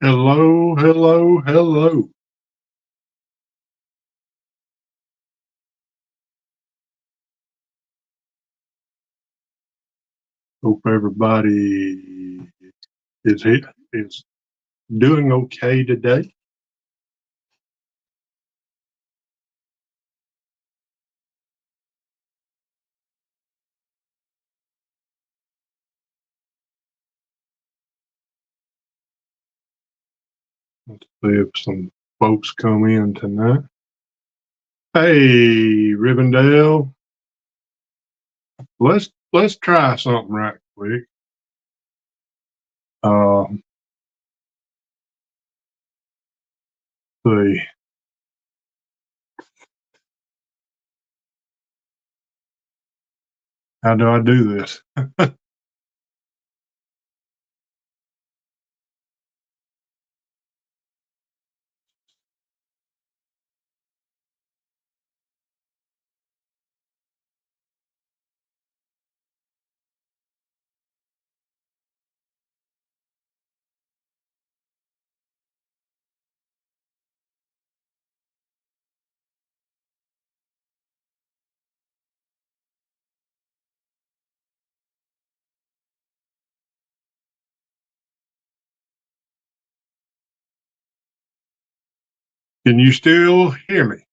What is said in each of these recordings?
Hello, hello, hello. Hope everybody is doing okay today. Let's see if some folks come in tonight. Hey, Rivendell, let's try something right quick. Um, see, how do I do this? Can you still hear me?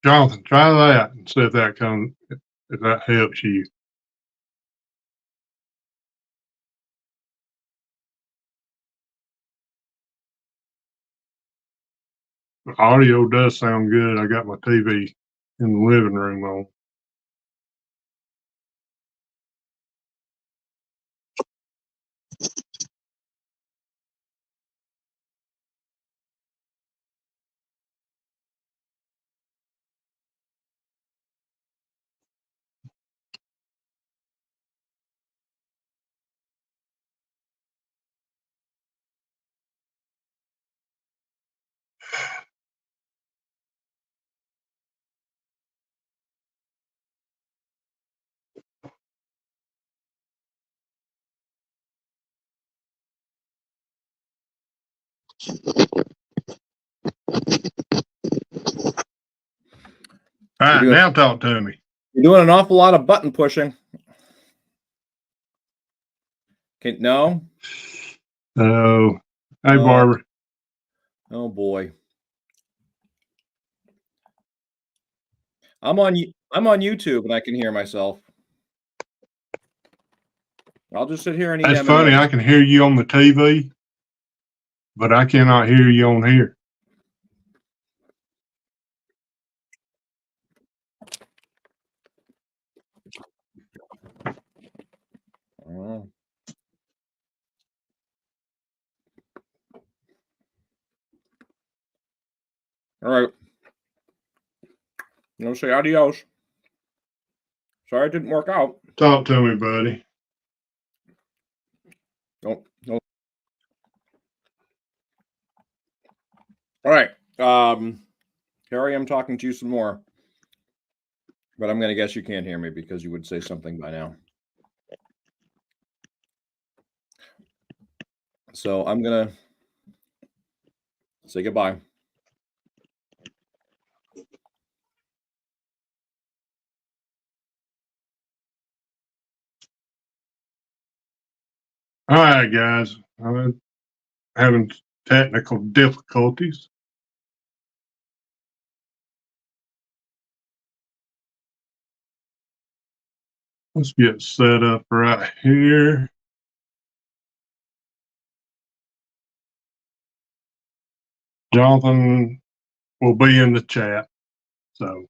Jonathan, try that and see if that helps you. The audio does sound good. I got my TV in the living room on. All right, now talk to me. You're doing an awful lot of button pushing. Okay, no. Oh, hey, Barbara. Oh boy. I'm on YouTube and I can hear myself. I'll just sit here and eat That's M&Ms. funny. I can hear you on the TV, but I cannot hear you on here. Oh. All right. You know, say adios. Sorry it didn't work out. Talk to me, buddy. No. All right. Harry, I'm talking to you some more. But I'm going to guess you can't hear me because you would say something by now. So I'm gonna say goodbye. All right, guys. I'm having technical difficulties. Let's get set up right here. Jonathan will be in the chat. So,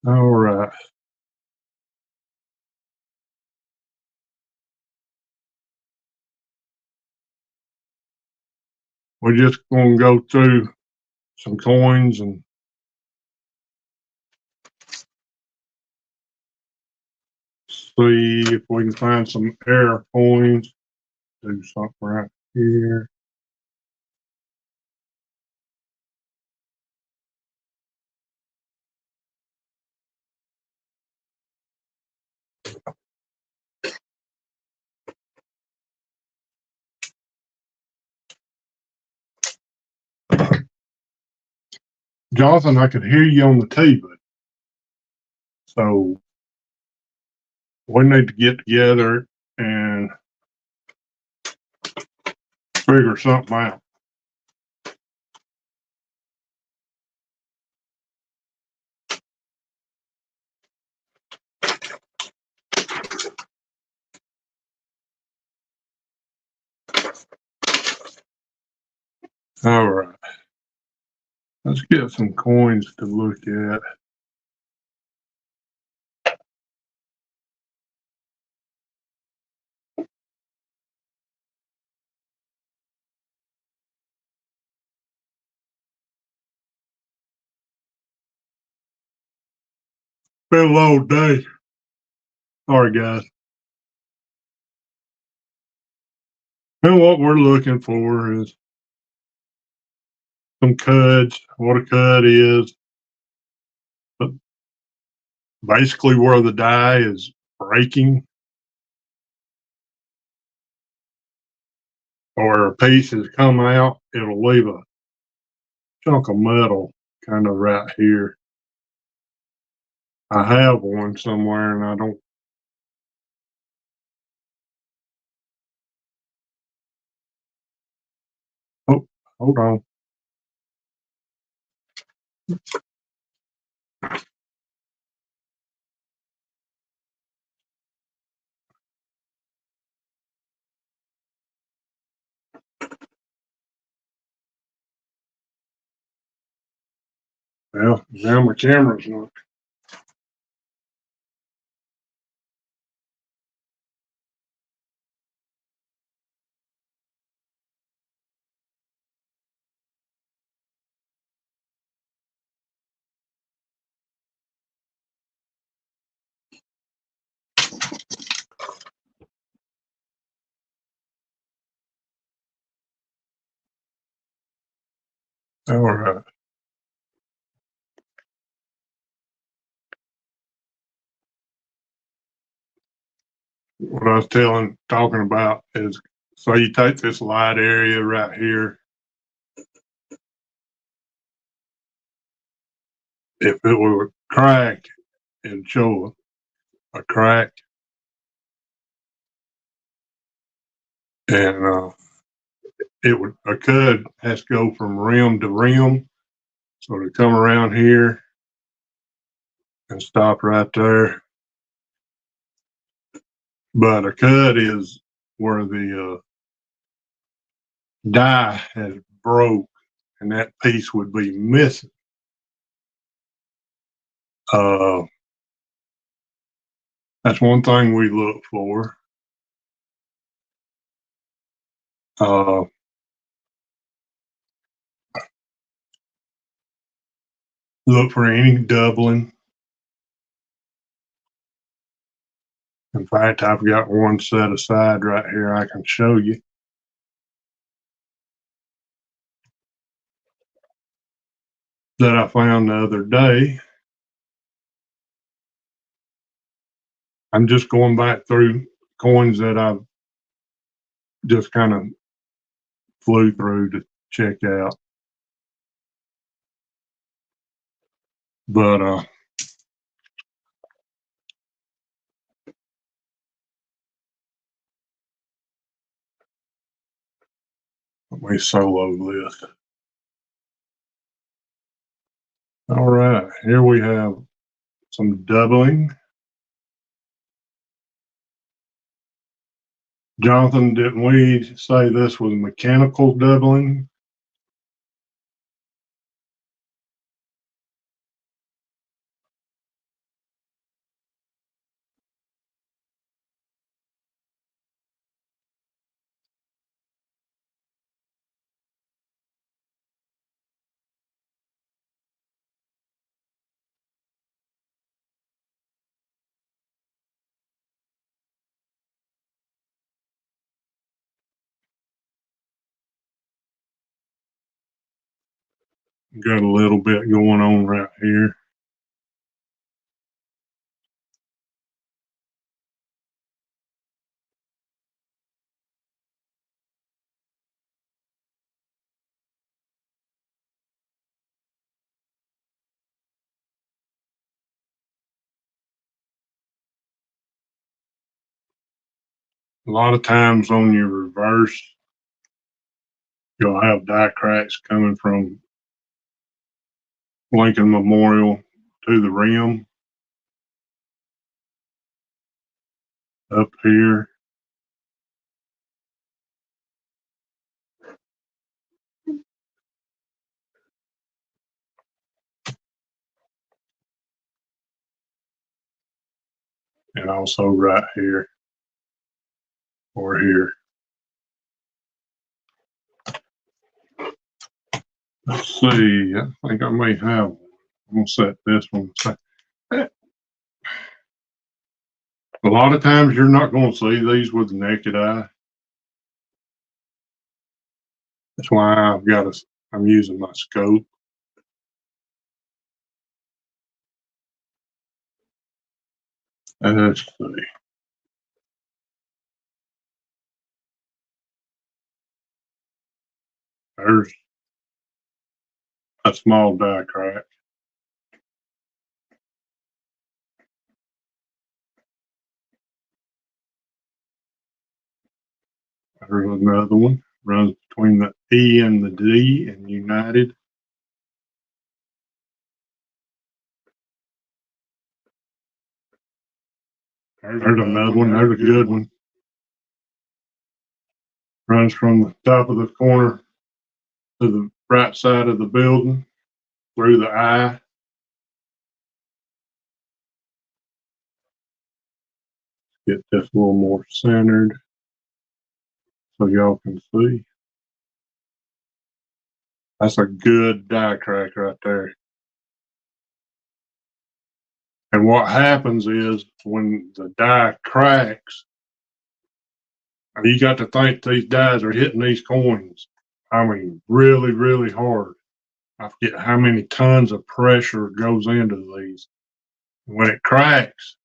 all right. We're just going to go through some coins and see if we can find some error coins. Do something right here. Jonathan, I could hear you on the TV. So we need to get together and figure something out. All right. Let's get some coins to look at. Been a long day. Sorry, guys. And what we're looking for is some cuds, what a cud is, but basically where the die is breaking or a piece has come out, it'll leave a chunk of metal kind of right here. I have one somewhere and I don't. Oh, hold on. Well, now my camera's not. All right. What I was talking about is, so you take this light area right here. If it were cracked and show a crack, and a cud has to go from rim to rim. So to come around here and stop right there. But a cud is where the die has broke and that piece would be missing. That's one thing we look for. Look for any doubling. In fact, I've got one set aside right here I can show you. That I found the other day. I'm just going back through coins that I've just kind of flew through to check out. But let me solo this. All right, here we have some doubling. Jonathan, didn't we say this was mechanical doubling? Got a little bit going on right here. A lot of times on your reverse, you'll have die cracks coming from Lincoln Memorial to the rim up here. And also right here or here. Let's see, I think I may have one. I'm gonna set this one aside. A lot of times you're not gonna see these with the naked eye. That's why I'm using my scope. Let's see. There's a small die crack. There's another one. Runs between the E and the D and United. There's another one. There's a good one. Runs from the top of the corner to the right side of the building through the eye. Get this a little more centered so y'all can see. That's a good die crack right there. And what happens is when the die cracks, you got to think these dies are hitting these coins. I mean, really, really hard. I forget how many tons of pressure goes into these. When it cracks,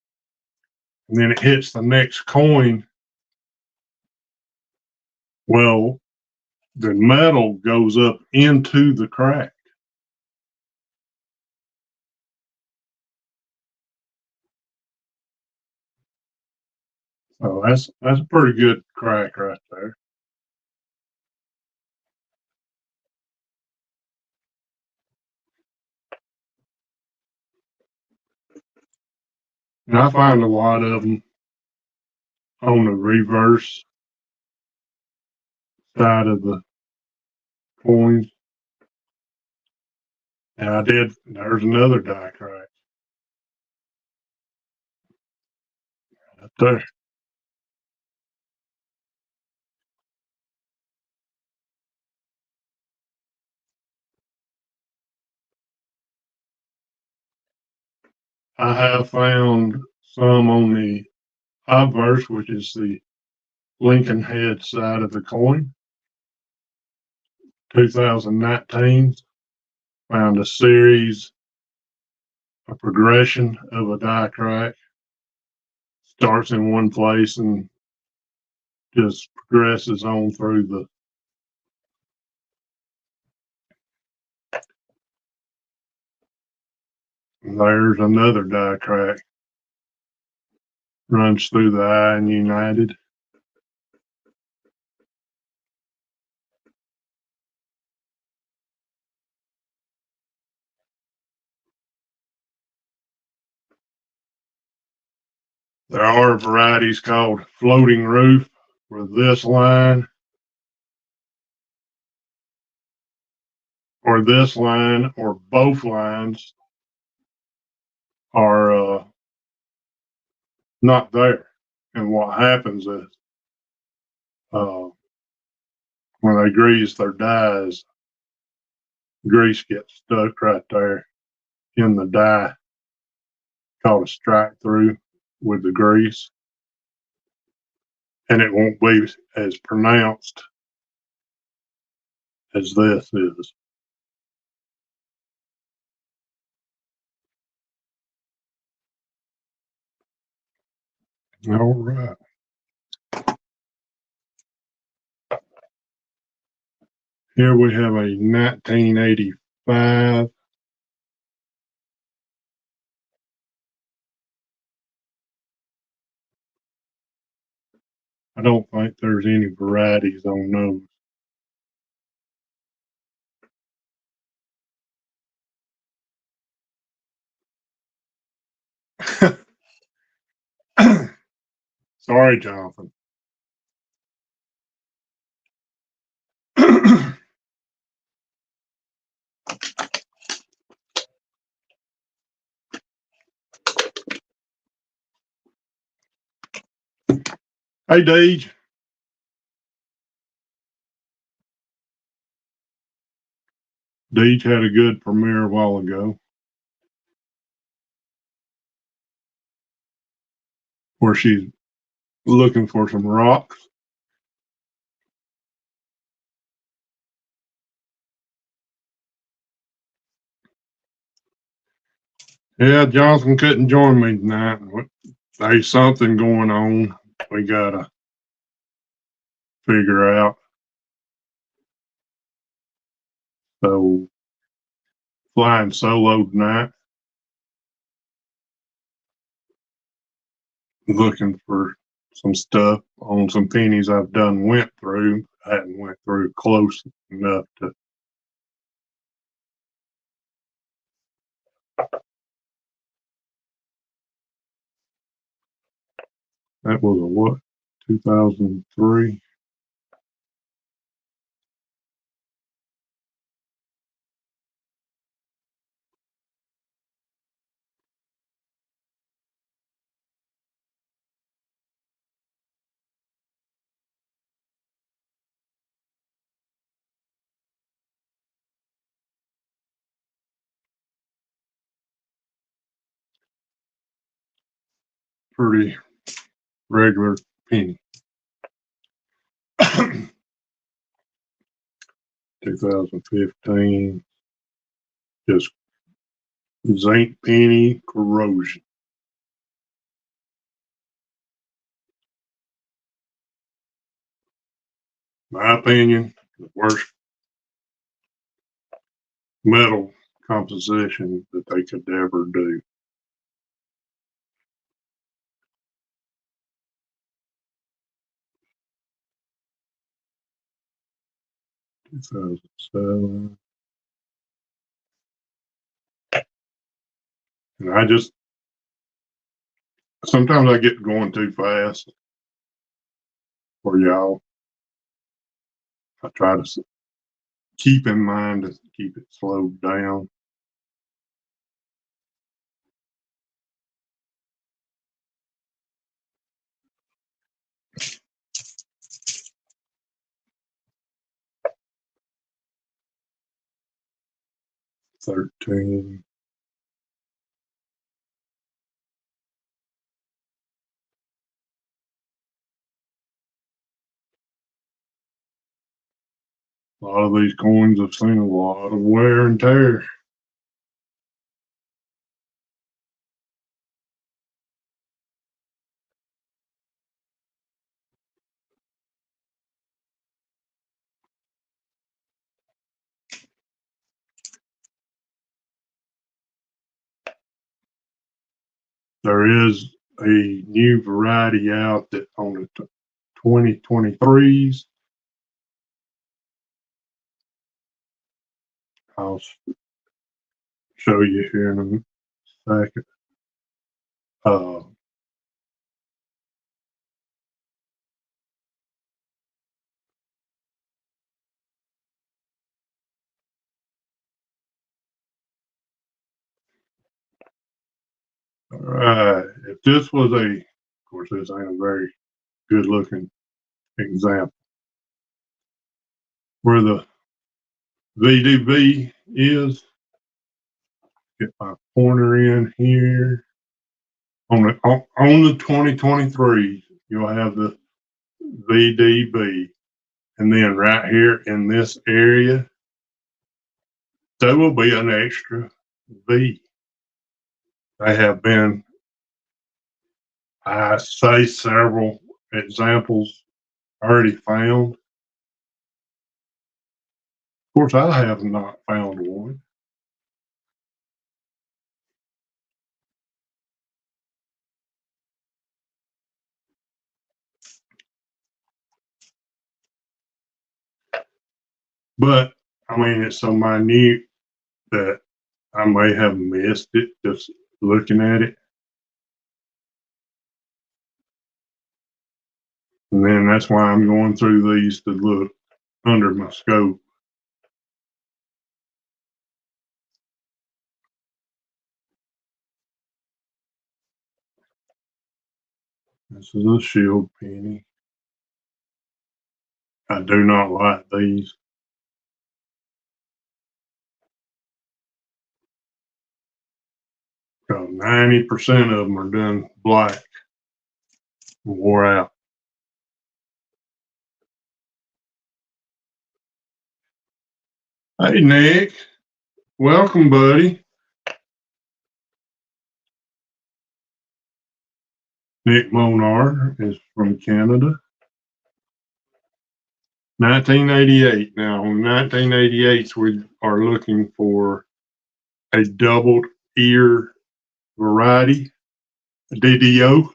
and then it hits the next coin, well, the metal goes up into the crack. So that's a pretty good crack right there. And I find a lot of them on the reverse side of the coins. And there's another die crack. Right there. I have found some on the obverse, which is the Lincoln head side of the coin. 2019, found a series, a progression of a die crack. starts in one place and just progresses on through the. There's another die crack. Runs through the eye and united. There are varieties called floating roof, where this line or this line or both lines are not there. And what happens is when they grease their dies, grease gets stuck right there in the die, called a strike through with the grease. And it won't be as pronounced as this is. All right. Here we have a 1985 I don't think there's any varieties on those. Sorry, Jonathan. Hey, Deej. Deej had a good premiere a while ago where she's looking for some rocks. Yeah, Jonathan couldn't join me tonight. There's something going on we gotta figure out. So, flying solo tonight. Looking for some stuff on some pennies I've went through. I hadn't went through close enough to. That was a what? 2003. Pretty regular penny. 2015. Just zinc penny corrosion. My opinion, the worst metal composition that they could ever do. Two 2007. And I just, sometimes I get going too fast for y'all. I try to keep in mind to keep it slowed down. $13. A lot of these coins have seen a lot of wear and tear. there is a new variety out that on the 2023s. I'll show you here in a second. All right. If this was of course, this ain't a very good looking example. Where the VDB is, get my pointer in here. On the 2023, you'll have the VDB. And then right here in this area, there will be an extra V. They have been, I say, several examples already found. Of course, I have not found one. But I mean, it's so minute that I may have missed it just looking at it. And then that's why I'm going through these to look under my scope. This is a shield penny. I do not like these. Because 90% of them are done black, wore out. Hey, Nick. Welcome, buddy. Nick Monar is from Canada. 1988. Now, in 1988s, we are looking for a doubled ear variety, a DDO.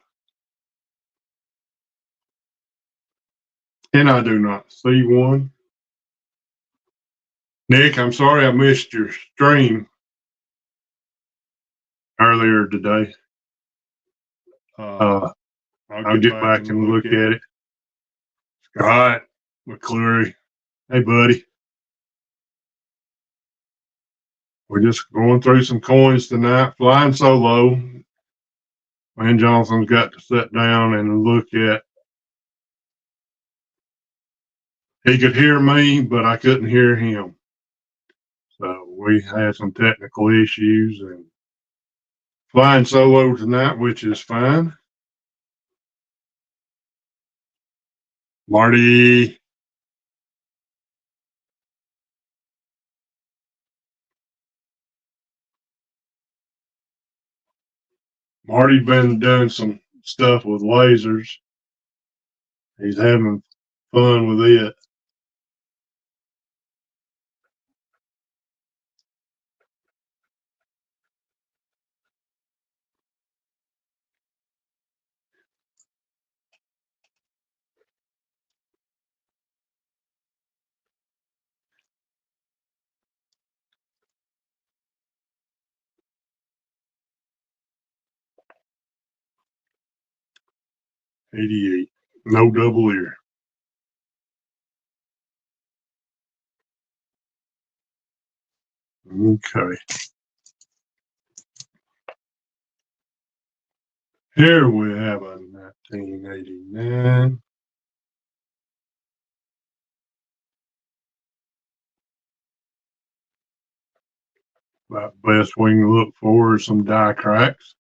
And I do not see one. Nick, I'm sorry I missed your stream earlier today. I'll get back and look at it. Scott McClure. Hey, buddy. We're just going through some coins tonight, flying solo. Man Johnson's got to sit down and look at. He could hear me, but I couldn't hear him. So we had some technical issues and flying solo tonight, which is fine. Marty. Marty's been doing some stuff with lasers. He's having fun with it. $88. No double ear. Okay. Here we have a 1989. About best we can look for is some die cracks.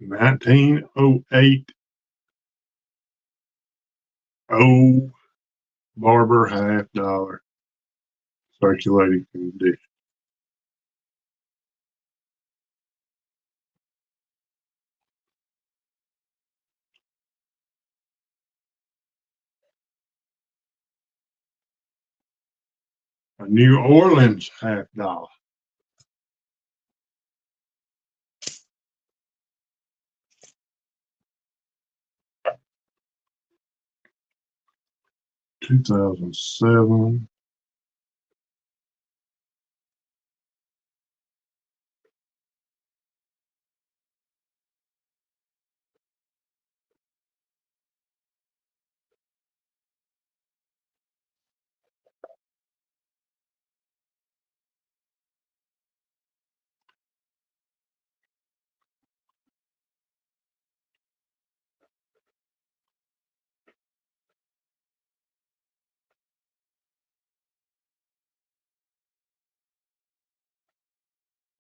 1908 old Barber $50 circulating condition. A New Orleans $50. $2007.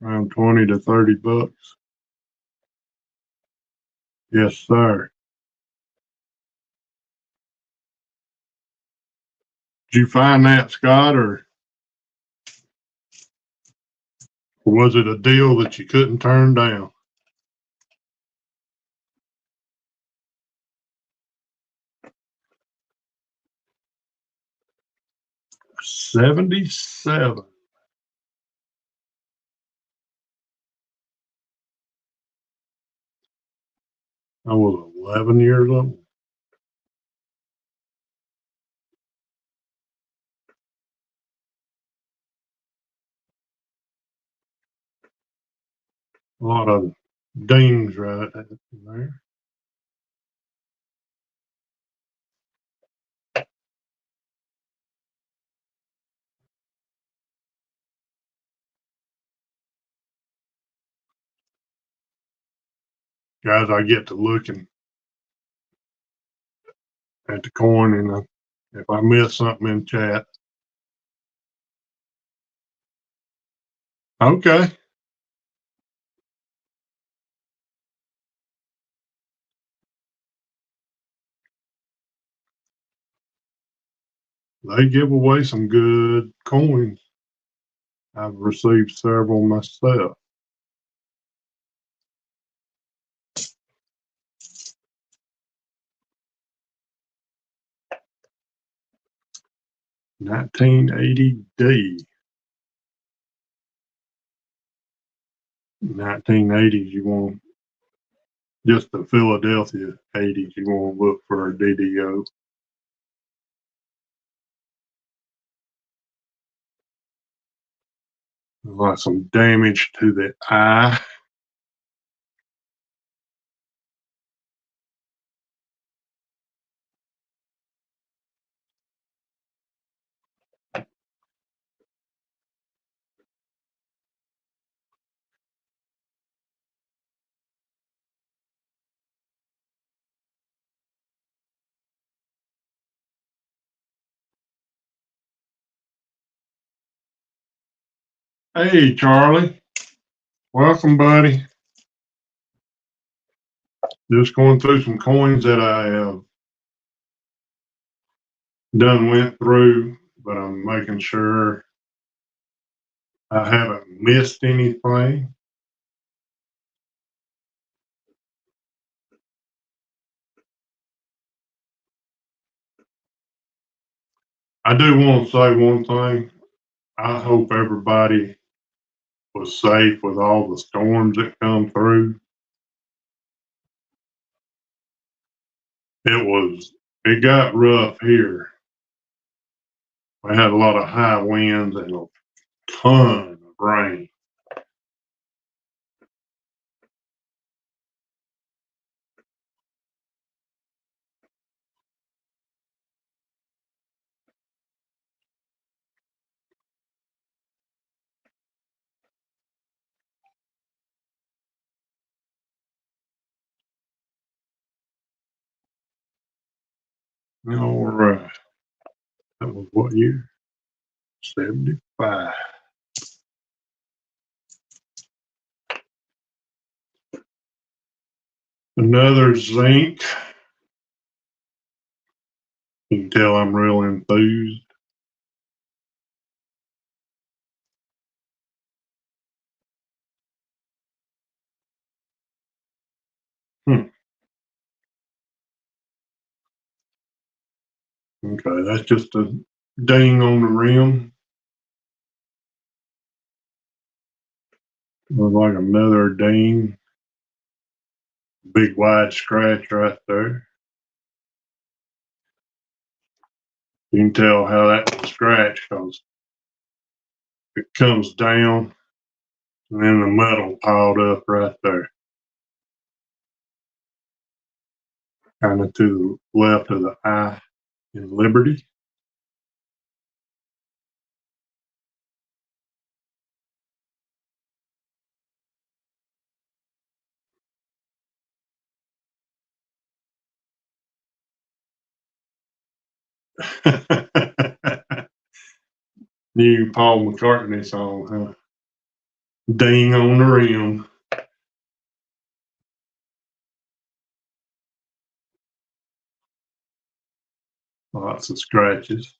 Around 20 to 30 bucks. Yes, sir. Did you find that, Scott, or was it a deal that you couldn't turn down? $77. I was 11 years old. A lot of dings right there. Guys, I get to looking at the coin, and if I miss something in chat, okay. They give away some good coins. I've received several myself. $1980D. 1980s, you want just the Philadelphia 80s, you want to look for a DDO. Like some damage to the eye. Hey, Charlie. Welcome, buddy. Just going through some coins that I have went through, but I'm making sure I haven't missed anything. I do want to say one thing. I hope everybody was safe with all the storms that come through. It got rough here. We had a lot of high winds and a ton of rain. All right. That was what year? 75. Another zinc. You can tell I'm real enthused. Okay, that's just a ding on the rim. Looks like another ding. Big wide scratch right there. You can tell how that was scratched because it comes down and then the metal piled up right there. Kind of to the left of the eye in Liberty. New Paul McCartney song, huh? Ding on the rim. Lots of scratches.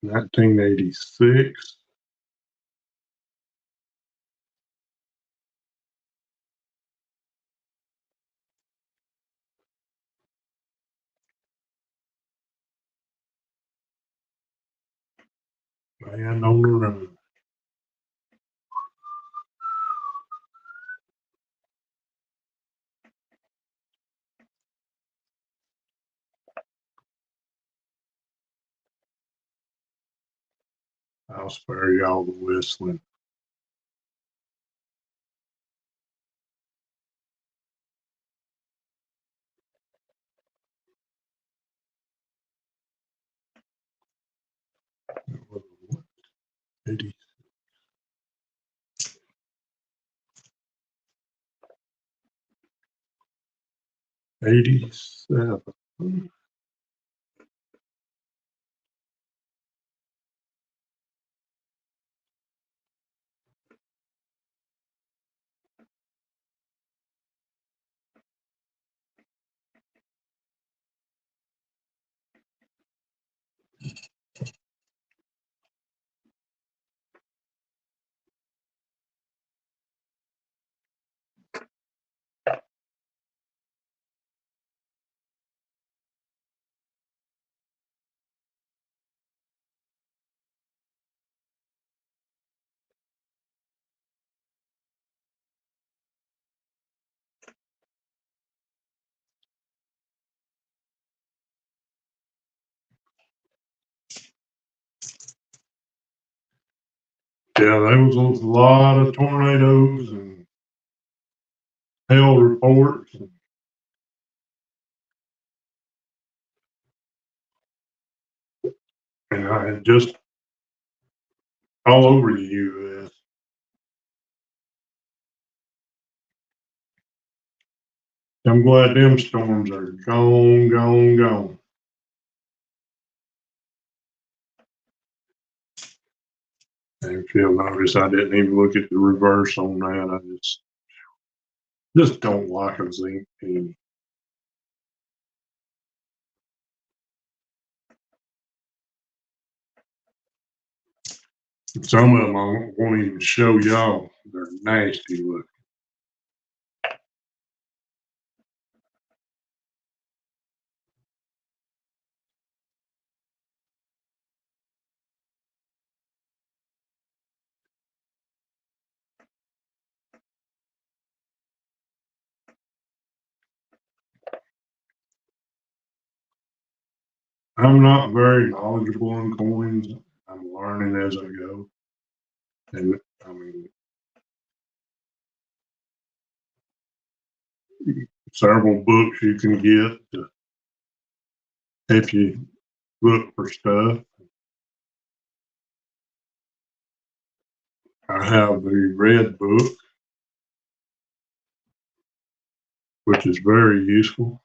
$1986. Man on the run. I'll spare y'all the whistling. $80. 87. Yeah, there was a lot of tornadoes and hail reports. And I had just all over the U.S. I'm glad them storms are gone, gone, gone. And if you'll notice, I didn't even look at the reverse on that. I just don't like a zinc any. Some of them I won't even show y'all. They're nasty looking. I'm not very knowledgeable in coins. I'm learning as I go. And I mean, several books you can get to help you look for stuff. I have the red book, which is very useful.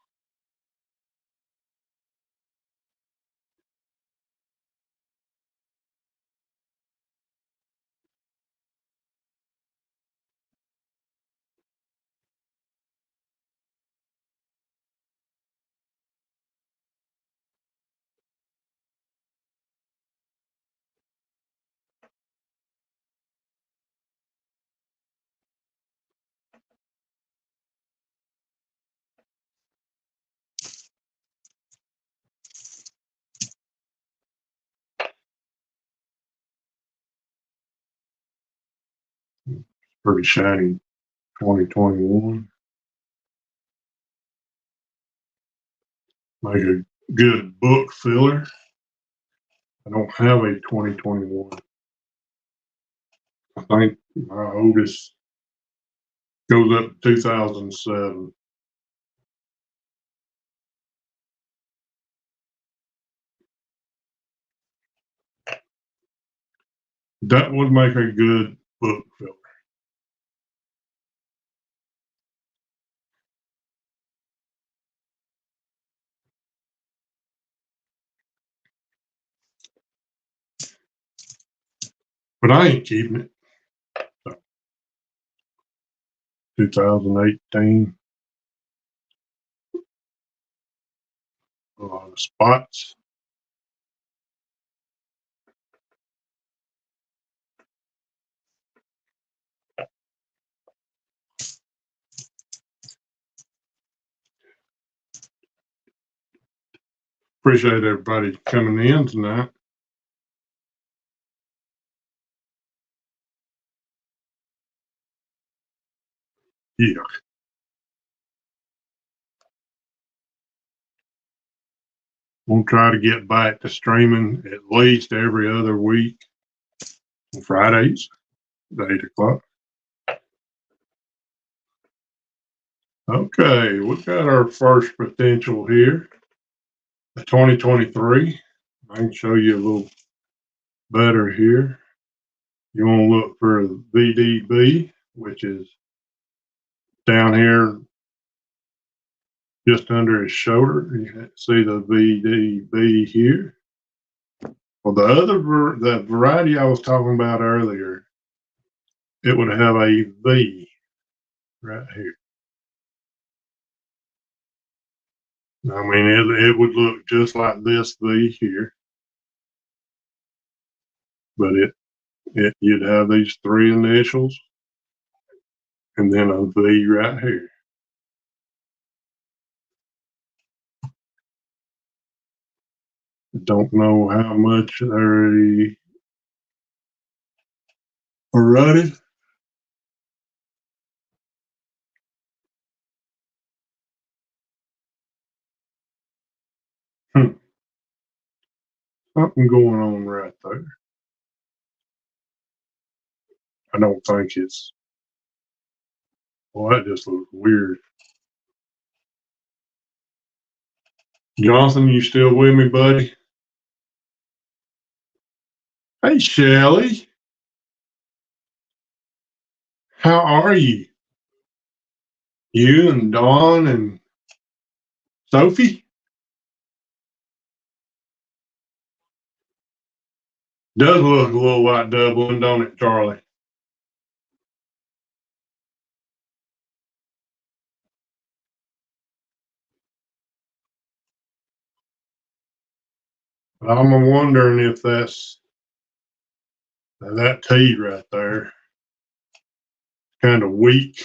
Pretty shiny 2021. Make a good book filler. I don't have a 2021. I think my oldest goes up to 2007. That would make a good book filler. But I ain't keeping it. So, 2018. A lot of spots. Appreciate everybody coming in tonight. Yeah. We'll try to get back to streaming at least every other week on Fridays at 8 o'clock. Okay, we've got our first potential here. The 2023. I can show you a little better here. You want to look for VDB, which is down here just under his shoulder. You can see the VDB here. Well, the variety I was talking about earlier, it would have a V right here. I mean, it would look just like this V here, but you'd have these three initials and then a V right here. Don't know how much they're already. Something going on right there. I don't think it's. Well, that just looks weird. Jonathan, you still with me, buddy? Hey, Shelly. How are you? You and Dawn and Sophie? Does look a little like Dublin, don't it, Charlie? But I'm wondering if that's that T right there. Kind of weak.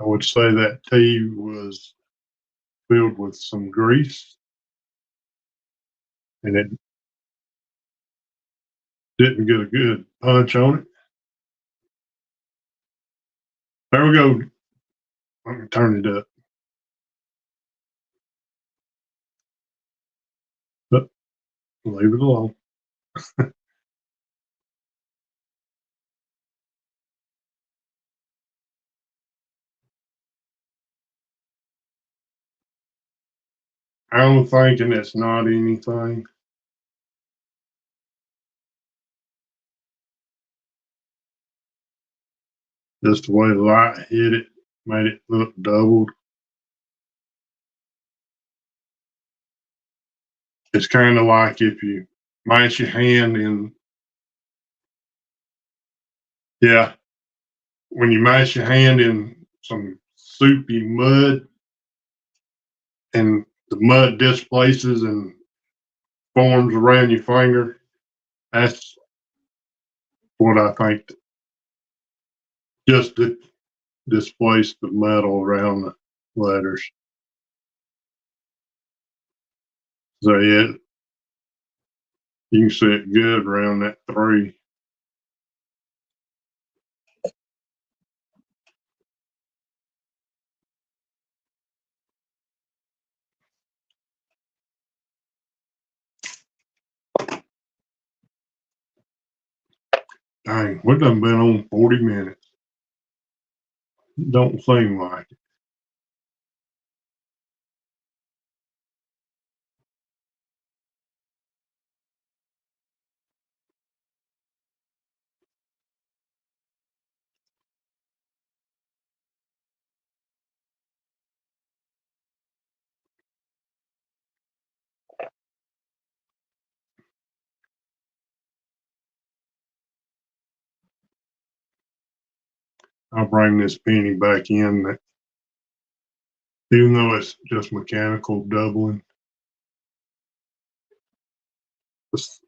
I would say that T was filled with some grease and it didn't get a good punch on it. There we go. Let me turn it up. But leave it alone. I'm thinking it's not anything. Just the way the light hit it made it look doubled. It's kind of like if you mash your hand in, yeah, when you mash your hand in some soupy mud and the mud displaces and forms around your finger, that's what I think. Just to displace the metal around the letters. So yeah, you can see it good around that 3. Dang, we done been on 40 minutes. Don't seem like it. I'll bring this penny back in. That, even though it's just mechanical doubling, it's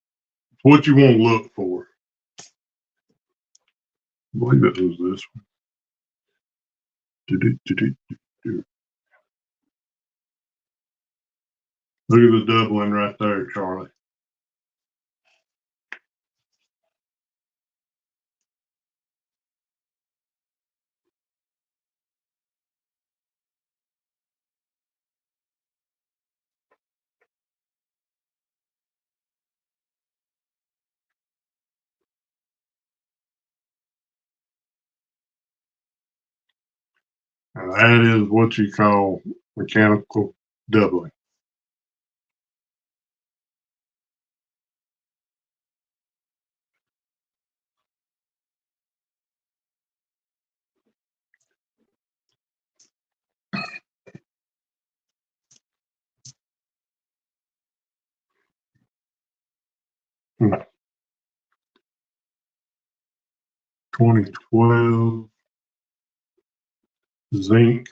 what you want to look for. I believe it was this one. Do-do-do-do-do-do. Look at the doubling right there, Charlie. And that is what you call mechanical doubling. Hmm. 2012 zinc.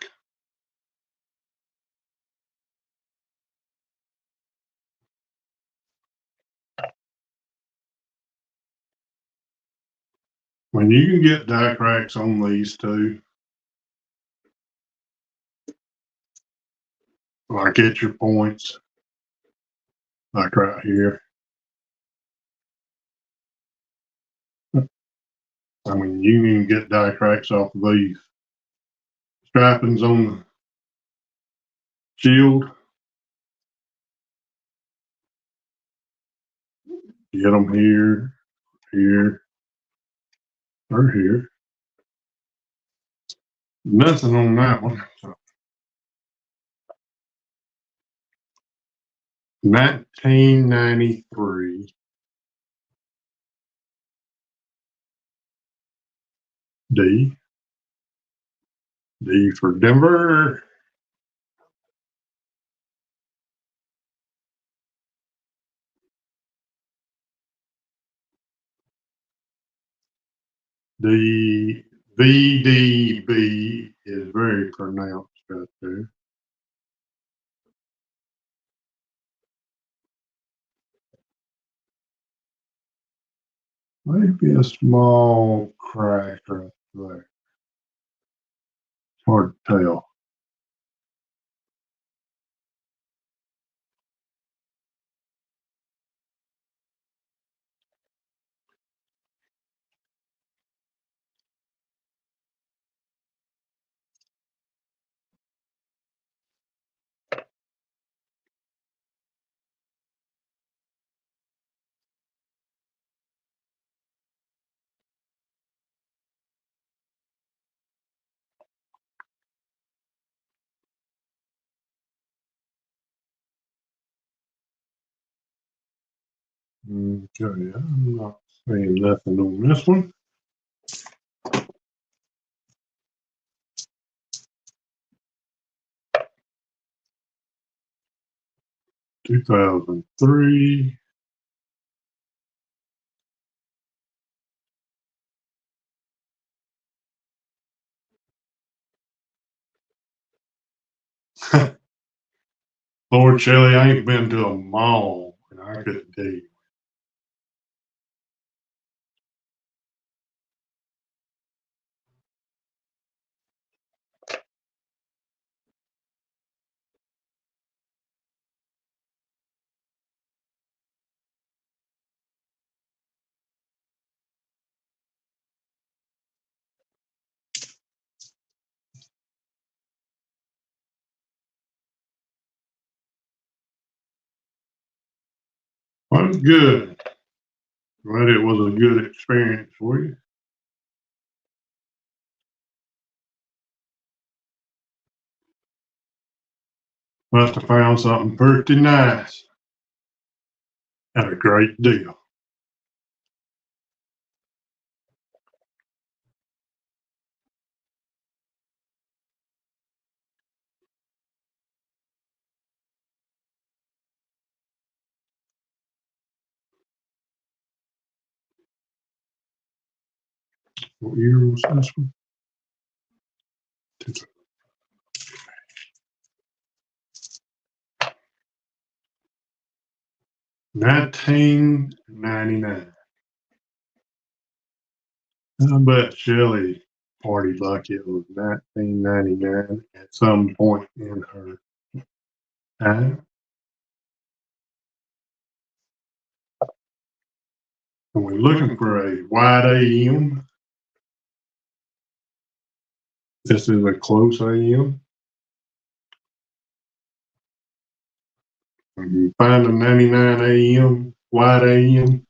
When you can get die cracks on these two, like at your points, like right here. I mean, you can even get die cracks off of these strappings on the shield. Get them here, here, or here. Nothing on that one. So 1993 D. D for Denver. The VDB is very pronounced right there. Maybe a small crack right there. Hard to tell. Okay, I'm not seeing nothing on this one. Two 2003. Lord Shelley, I ain't been to a mall, and I couldn't tell you. Well, good. But it was a good experience for you. Must have found something pretty nice at a great deal. What year was this one? 1999. I bet Shelley party bucket was 1999 at some point in her time. And we're looking for a wide AM. This is a close AM. If you find a 99 AM, wide AM,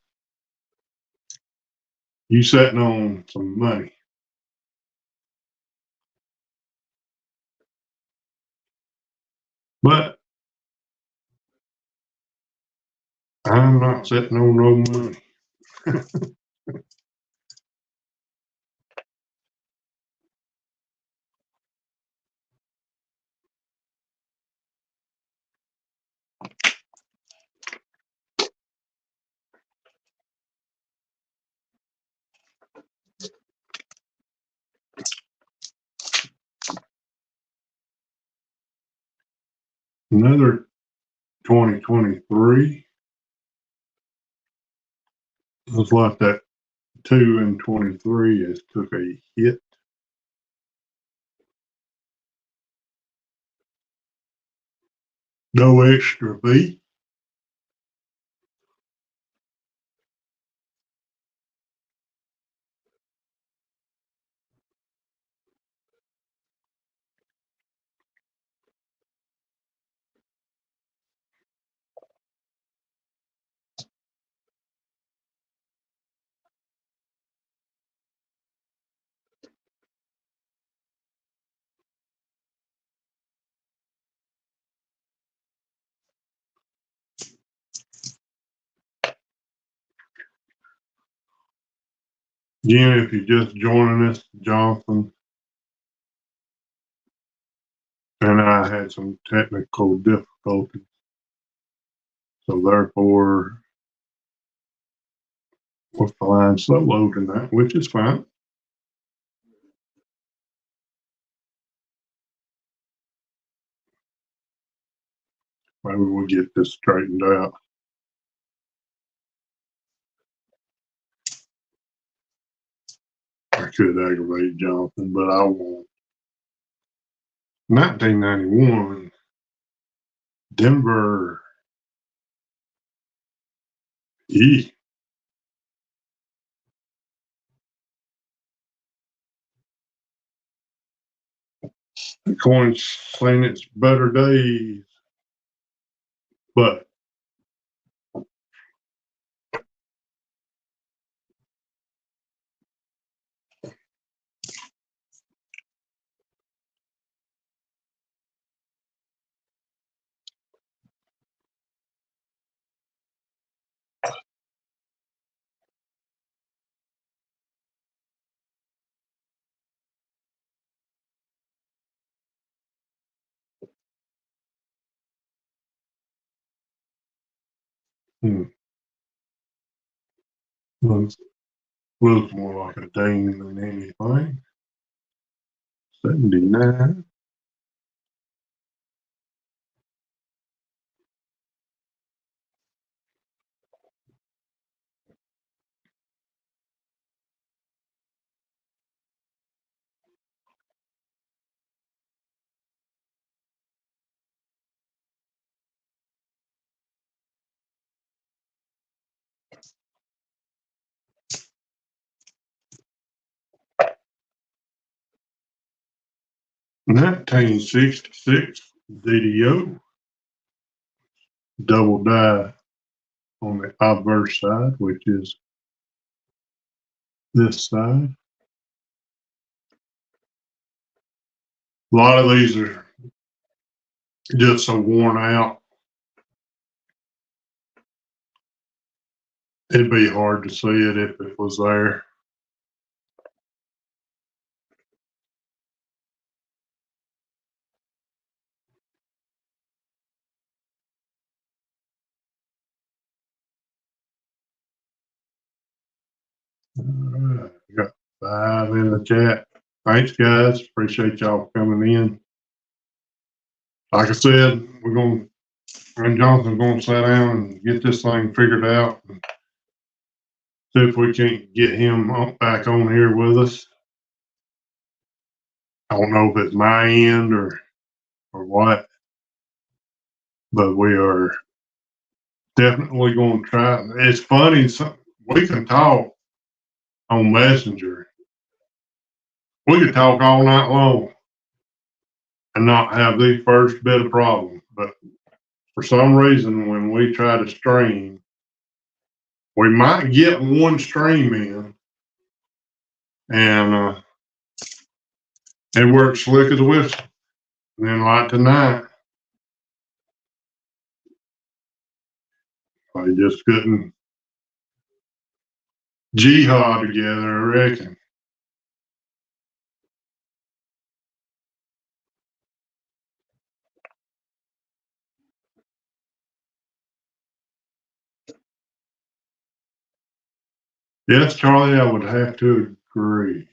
you sitting on some money. But I'm not sitting on no money. Another 2023 looks like that 2 and 23 has took a hit. No extra fee. Again, if you're just joining us, Jonathan and I had some technical difficulties. So therefore, we're flying slow loading that, which is fine. Maybe we'll get this straightened out. I could aggravate Jonathan, but I won't. 1991, Denver. E. The coin's seen its better days, but looks more like a ding than anything. 79. $19.66 DDO. Double die on the obverse side, which is this side. A lot of these are just so worn out. It'd be hard to see it if it was there. All right, we got 5 in the chat. Thanks, guys. Appreciate y'all coming in. Like I said, we're going to, and Jonathan's going to sit down and get this thing figured out and see if we can't get him back on here with us. I don't know if it's my end or what, but we are definitely going to try. It's funny, we can talk on Messenger. We could talk all night long and not have the first bit of problem. But for some reason, when we try to stream, we might get one stream in, and it works slick as a whistle. And then, like tonight, I just couldn't jihad together, I reckon. Yes, Charlie, I would have to agree.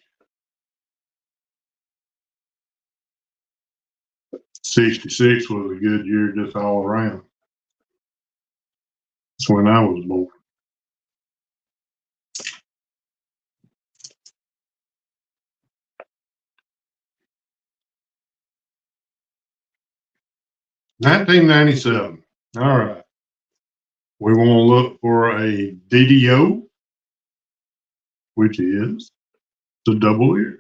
66 was a good year just all around. That's when I was born. $1997. All right. We want to look for a DDO, which is the double ear,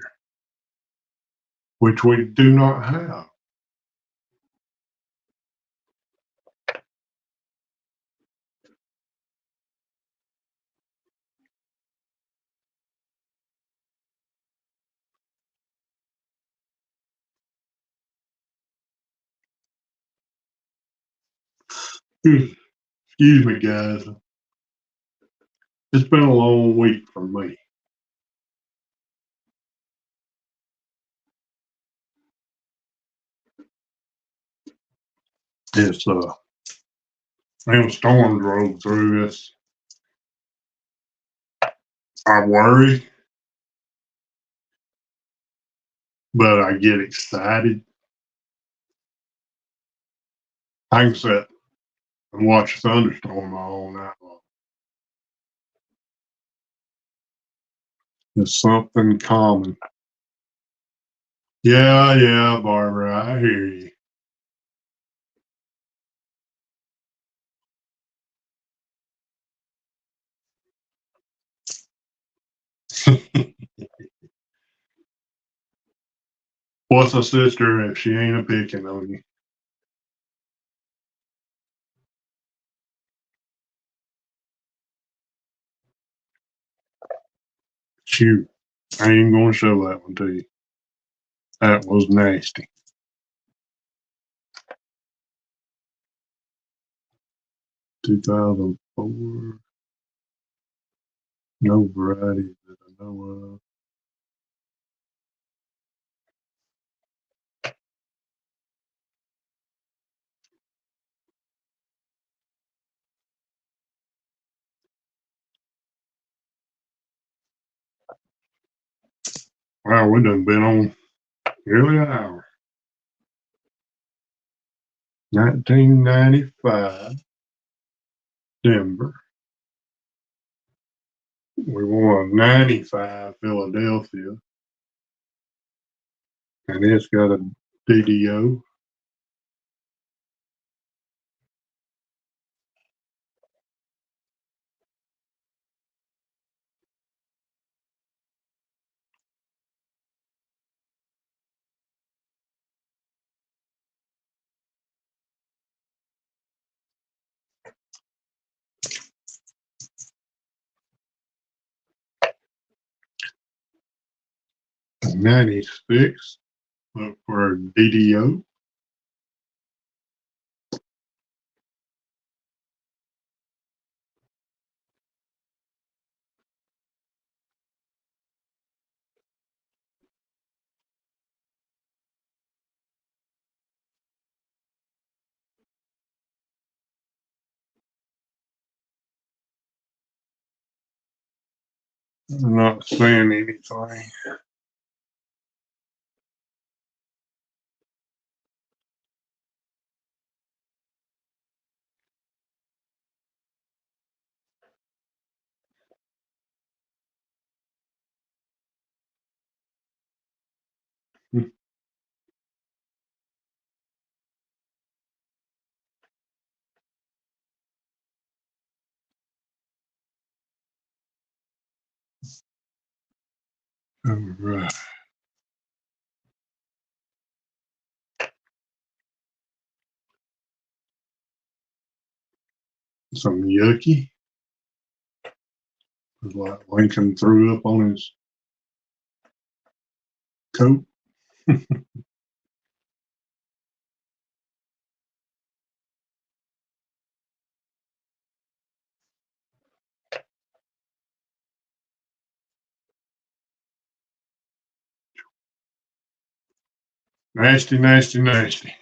which we do not have. Excuse me, guys. It's been a long week for me. It's and storm drove through us. I worry, but I get excited. I can sit and watch a thunderstorm all night long. It's something common. Yeah, Barbara, I hear you. What's a sister if she ain't a picking on you? Shoot, I ain't gonna show that one to you. That was nasty. $2004. No variety that I know of. Wow, we done been on nearly an hour. 1995, Denver. We won 95, Philadelphia. And it's got a DDO. 96. Look for DDO. I'm not seeing anything. All right. Some yucky. It's like Lincoln threw up on his coat. Nasty, nasty, nasty.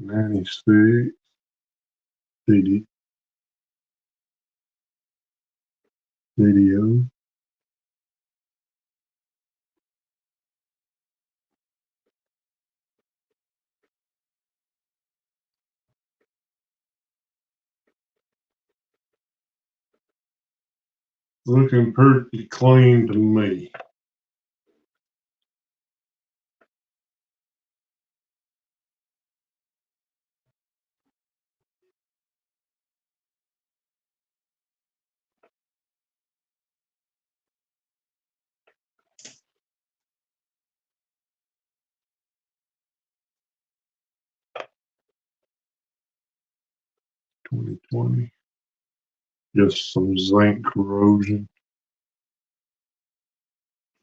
$96. Video. Looking pretty clean to me. $20.20. Just some zinc corrosion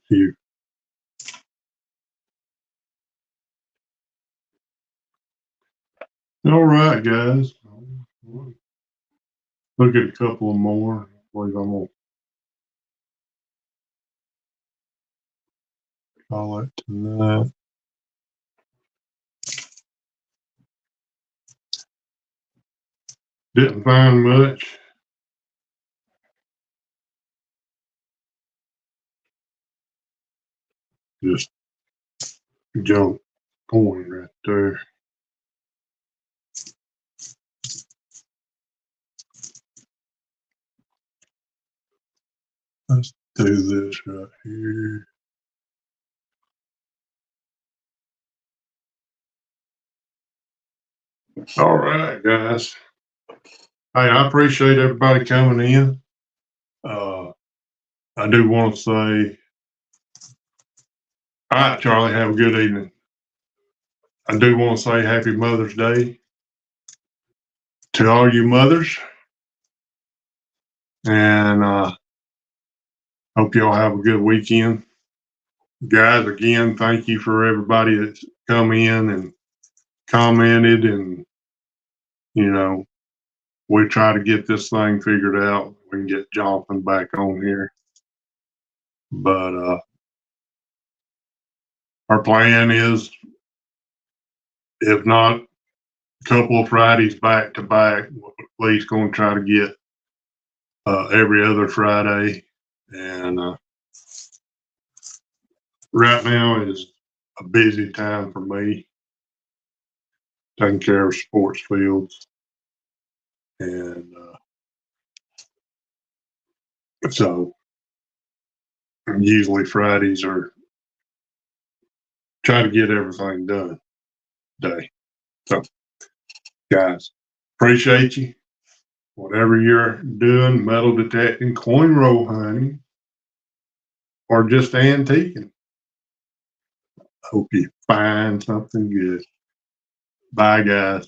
here. All right, guys. Look at a couple more. I believe I'm gonna call it tonight. Didn't find much. Just junk coin right there. Let's do this right here. All right, guys. Hey, I appreciate everybody coming in. I do want to say, all right, Charlie, have a good evening. I do want to say happy Mother's Day to all you mothers. And hope y'all have a good weekend. Guys, again, thank you for everybody that's come in and commented, and we try to get this thing figured out. We can get Jonathan back on here. But our plan is, if not a couple of Fridays back to back, we're at least going to try to get every other Friday. And right now is a busy time for me, taking care of sports fields. And so usually Fridays are try to get everything done today. So guys, appreciate you. Whatever you're doing, metal detecting, coin roll hunting, or just antiquing, hope you find something good. Bye, guys.